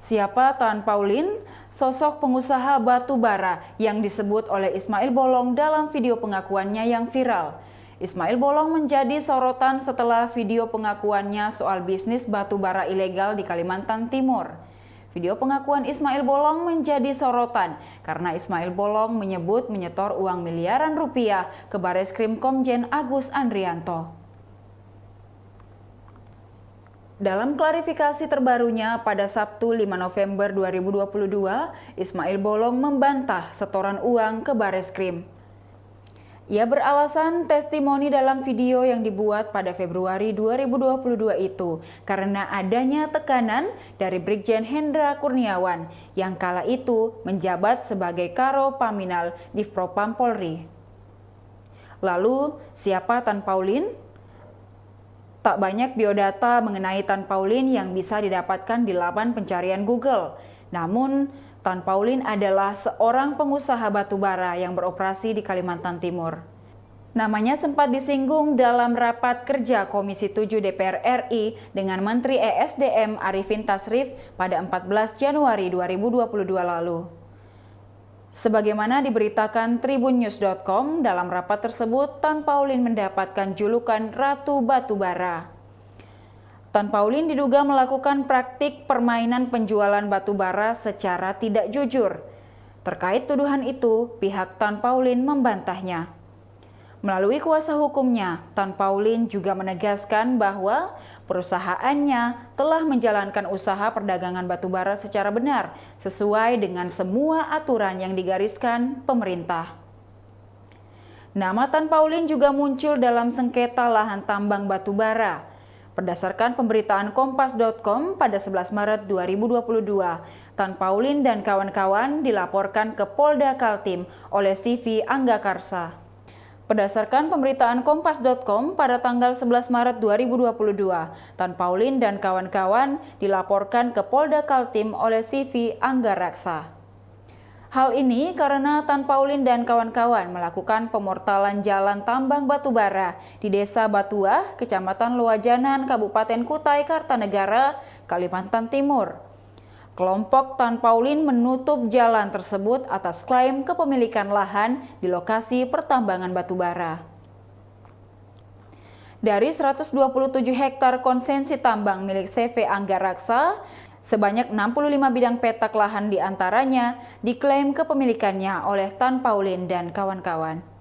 Siapa Tan Pauline, sosok pengusaha batu bara yang disebut oleh Ismail Bolong dalam video pengakuannya yang viral. Ismail Bolong menjadi sorotan setelah video pengakuannya soal bisnis batu bara ilegal di Kalimantan Timur. Video pengakuan Ismail Bolong menjadi sorotan karena Ismail Bolong menyebut menyetor uang miliaran rupiah ke Bareskrim Komjen Agus Andrianto. Dalam klarifikasi terbarunya pada Sabtu 5 November 2022, Ismail Bolong membantah setoran uang ke Bareskrim. Ia beralasan testimoni dalam video yang dibuat pada Februari 2022 itu karena adanya tekanan dari Brigjen Hendra Kurniawan yang kala itu menjabat sebagai Karo Paminal Divpropam Polri. Lalu, siapa Tan Pauline? Tak banyak biodata mengenai Tan Pauline yang bisa didapatkan di laman pencarian Google. Namun, Tan Pauline adalah seorang pengusaha batubara yang beroperasi di Kalimantan Timur. Namanya sempat disinggung dalam rapat kerja Komisi 7 DPR RI dengan Menteri ESDM Arifin Tasrif pada 14 Januari 2022 lalu. Sebagaimana diberitakan tribunnews.com, dalam rapat tersebut Tan Pauline mendapatkan julukan Ratu Batubara. Tan Pauline diduga melakukan praktik permainan penjualan batubara secara tidak jujur. Terkait tuduhan itu, pihak Tan Pauline membantahnya. Melalui kuasa hukumnya, Tan Pauline juga menegaskan bahwa perusahaannya telah menjalankan usaha perdagangan batubara secara benar, sesuai dengan semua aturan yang digariskan pemerintah. Nama Tan Pauline juga muncul dalam sengketa lahan tambang batubara. Berdasarkan pemberitaan Kompas.com pada 11 Maret 2022, Tan Pauline dan kawan-kawan dilaporkan ke Polda Kaltim oleh CV Angga Karsa. Berdasarkan pemberitaan Kompas.com pada tanggal 11 Maret 2022, Tan Pauline dan kawan-kawan dilaporkan ke Polda Kaltim oleh CV Angga Raksa. Hal ini karena Tan Pauline dan kawan-kawan melakukan pemortalan jalan tambang batubara di Desa Batuah, Kecamatan Loajanan, Kabupaten Kutai Kartanegara, Kalimantan Timur. Kelompok Tan Pauline menutup jalan tersebut atas klaim kepemilikan lahan di lokasi pertambangan batubara. Dari 127 hektar konsesi tambang milik CV Angga Raksa, sebanyak 65 bidang petak lahan diantaranya diklaim kepemilikannya oleh Tan Pauline dan kawan-kawan.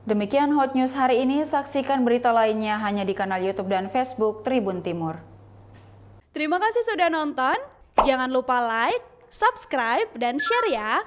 Demikian Hot News hari ini, saksikan berita lainnya hanya di kanal YouTube dan Facebook Tribun Timur. Terima kasih sudah nonton, jangan lupa like, subscribe, dan share ya!